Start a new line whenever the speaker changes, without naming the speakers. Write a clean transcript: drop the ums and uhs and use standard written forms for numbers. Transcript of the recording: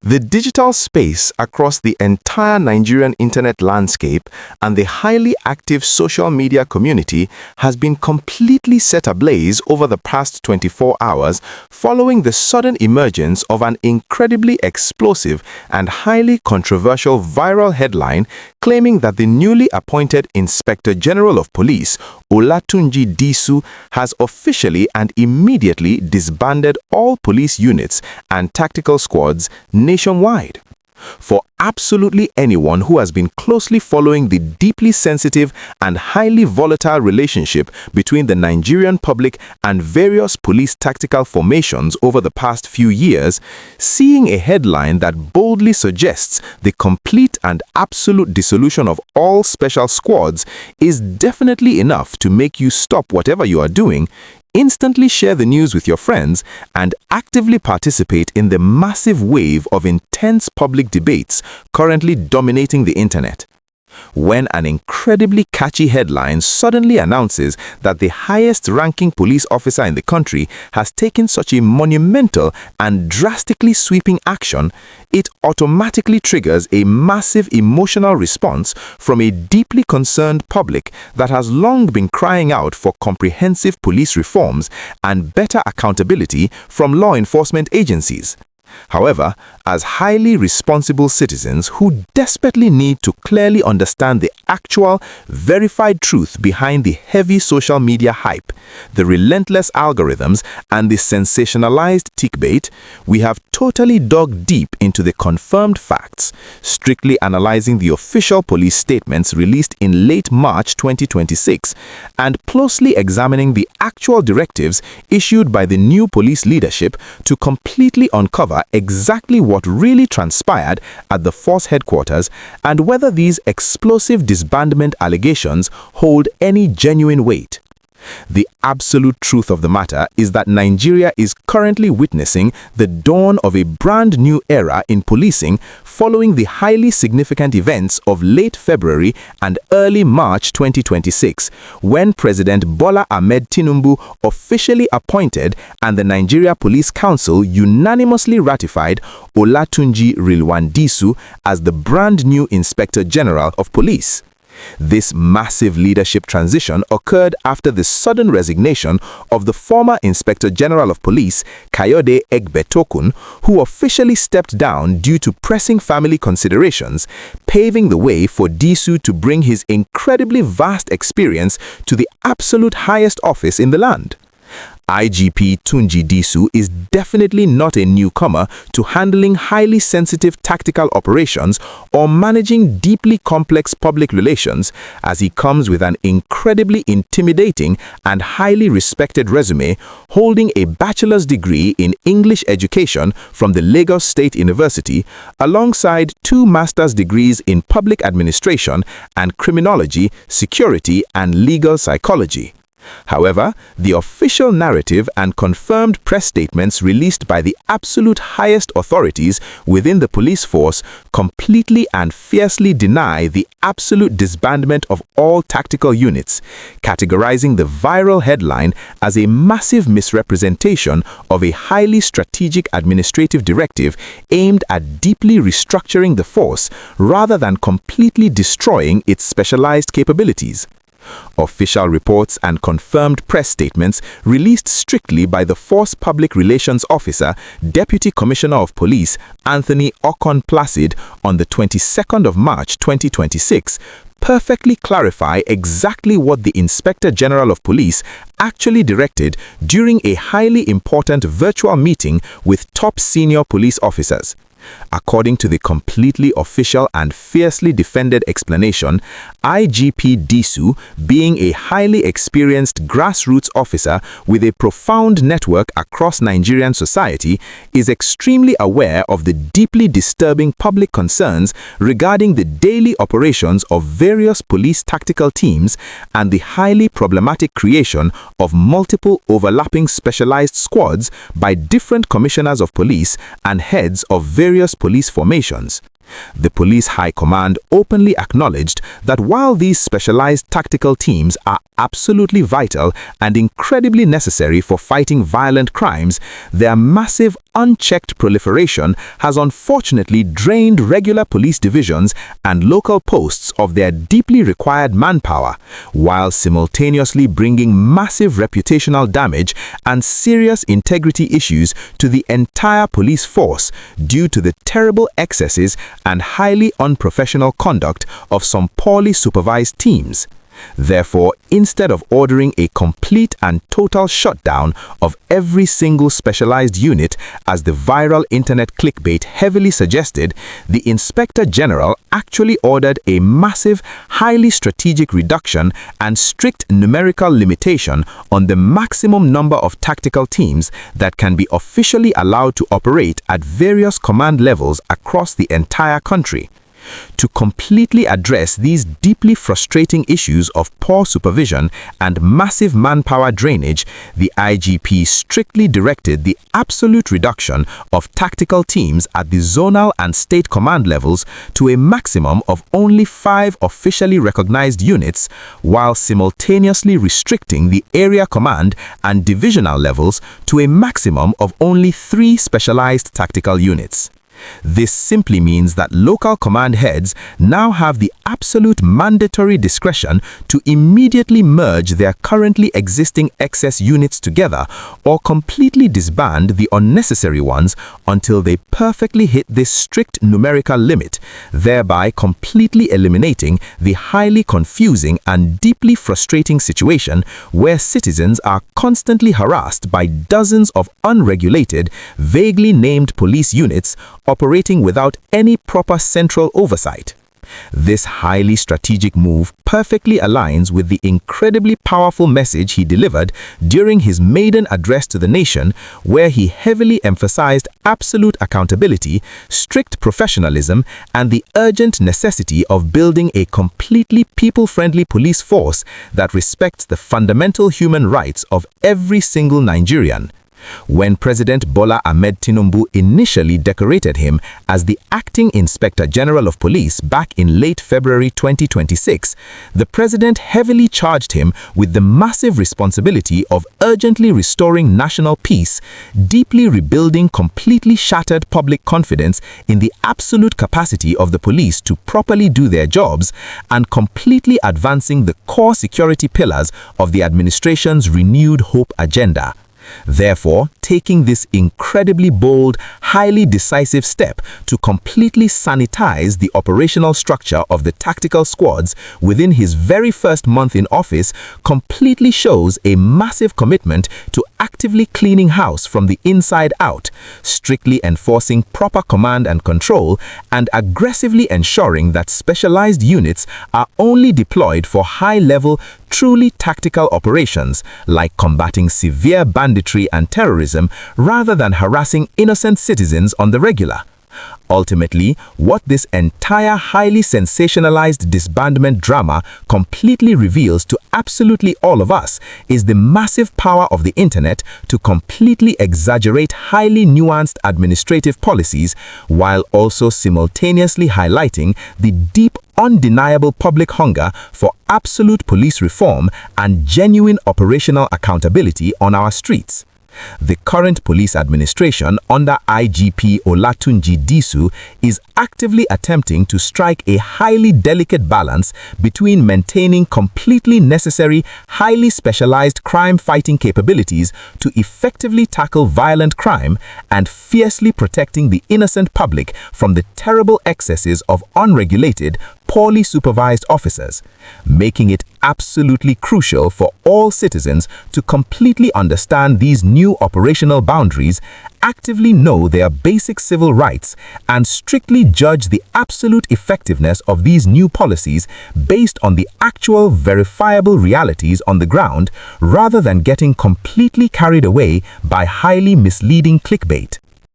The digital space across the entire Nigerian internet landscape and the highly active social media community has been completely set ablaze over the past 24 hours following the sudden emergence of an incredibly explosive and highly controversial viral headline claiming that the newly appointed Inspector General of Police, Olatunji Disu, has officially and immediately disbanded all police units and tactical squads nationwide. For absolutely anyone who has been closely following the deeply sensitive and highly volatile relationship between the Nigerian public and various police tactical formations over the past few years, seeing a headline that boldly suggests the complete and absolute dissolution of all special squads is definitely enough to make you stop whatever you are doing, instantly share the news with your friends, and actively participate in the massive wave of intense public debates currently dominating the internet. When an incredibly catchy headline suddenly announces that the highest-ranking police officer in the country has taken such a monumental and drastically sweeping action, it automatically triggers a massive emotional response from a deeply concerned public that has long been crying out for comprehensive police reforms and better accountability from law enforcement agencies. However, as highly responsible citizens who desperately need to clearly understand the actual, verified truth behind the heavy social media hype, the relentless algorithms, and the sensationalized clickbait, we have totally dug deep into the confirmed facts, strictly analyzing the official police statements released in late March 2026, and closely examining the actual directives issued by the new police leadership to completely uncover exactly what really transpired at the force headquarters and whether these explosive disbandment allegations hold any genuine weight. The absolute truth of the matter is that Nigeria is currently witnessing the dawn of a brand new era in policing following the highly significant events of late February and early March 2026, when President Bola Ahmed Tinubu officially appointed and the Nigeria Police Council unanimously ratified Olatunji Disu as the brand new Inspector General of Police. This massive leadership transition occurred after the sudden resignation of the former Inspector General of Police, Kayode Egbetokun, who officially stepped down due to pressing family considerations, paving the way for Disu to bring his incredibly vast experience to the absolute highest office in the land. IGP Olatunji Disu is definitely not a newcomer to handling highly sensitive tactical operations or managing deeply complex public relations, as he comes with an incredibly intimidating and highly respected resume, holding a bachelor's degree in English education from the Lagos State University, alongside 2 master's degrees in public administration and criminology, security, and legal psychology. However, the official narrative and confirmed press statements released by the absolute highest authorities within the police force completely and fiercely deny the absolute disbandment of all tactical units, categorizing the viral headline as a massive misrepresentation of a highly strategic administrative directive aimed at deeply restructuring the force rather than completely destroying its specialized capabilities. Official reports and confirmed press statements released strictly by the Force Public Relations Officer, Deputy Commissioner of Police, Anthony Okon Placid, on the 22nd of March 2026, perfectly clarify exactly what the Inspector General of Police actually directed during a highly important virtual meeting with top senior police officers. According to the completely official and fiercely defended explanation, IGP Disu, being a highly experienced grassroots officer with a profound network across Nigerian society, is extremely aware of the deeply disturbing public concerns regarding the daily operations of various police tactical teams and the highly problematic creation of multiple overlapping specialized squads by different commissioners of police and heads of various police formations. The Police High Command openly acknowledged that while these specialized tactical teams are absolutely vital and incredibly necessary for fighting violent crimes, their massive unchecked proliferation has unfortunately drained regular police divisions and local posts of their deeply required manpower, while simultaneously bringing massive reputational damage and serious integrity issues to the entire police force due to the terrible excesses and highly unprofessional conduct of some poorly supervised teams. Therefore, instead of ordering a complete and total shutdown of every single specialized unit, as the viral internet clickbait heavily suggested, the Inspector General actually ordered a massive, highly strategic reduction and strict numerical limitation on the maximum number of tactical teams that can be officially allowed to operate at various command levels across the entire country. To completely address these deeply frustrating issues of poor supervision and massive manpower drainage, the IGP strictly directed the absolute reduction of tactical teams at the zonal and state command levels to a maximum of only 5 officially recognized units, while simultaneously restricting the area command and divisional levels to a maximum of only 3 specialized tactical units. This simply means that local command heads now have the absolute mandatory discretion to immediately merge their currently existing excess units together or completely disband the unnecessary ones until they perfectly hit this strict numerical limit, thereby completely eliminating the highly confusing and deeply frustrating situation where citizens are constantly harassed by dozens of unregulated, vaguely named police units operating without any proper central oversight. This highly strategic move perfectly aligns with the incredibly powerful message he delivered during his maiden address to the nation, where he heavily emphasized absolute accountability, strict professionalism, and the urgent necessity of building a completely people-friendly police force that respects the fundamental human rights of every single Nigerian. When President Bola Ahmed Tinubu initially decorated him as the Acting Inspector General of Police back in late February 2026, the president heavily charged him with the massive responsibility of urgently restoring national peace, deeply rebuilding completely shattered public confidence in the absolute capacity of the police to properly do their jobs, and completely advancing the core security pillars of the administration's renewed hope agenda. Therefore, taking this incredibly bold, highly decisive step to completely sanitize the operational structure of the tactical squads within his very first month in office completely shows a massive commitment to actively cleaning house from the inside out, strictly enforcing proper command and control, and aggressively ensuring that specialized units are only deployed for high-level, truly tactical operations like combating severe banditry and terrorism rather than harassing innocent citizens on the regular. Ultimately, what this entire highly sensationalized disbandment drama completely reveals to absolutely all of us is the massive power of the internet to completely exaggerate highly nuanced administrative policies while also simultaneously highlighting the deep, undeniable public hunger for absolute police reform and genuine operational accountability on our streets. The current police administration under IGP Olatunji Disu is actively attempting to strike a highly delicate balance between maintaining completely necessary, highly specialized crime-fighting capabilities to effectively tackle violent crime and fiercely protecting the innocent public from the terrible excesses of unregulated, poorly supervised officers, making it absolutely crucial for all citizens to completely understand these new operational boundaries, actively know their basic civil rights, and strictly judge the absolute effectiveness of these new policies based on the actual verifiable realities on the ground, rather than getting completely carried away by highly misleading clickbait.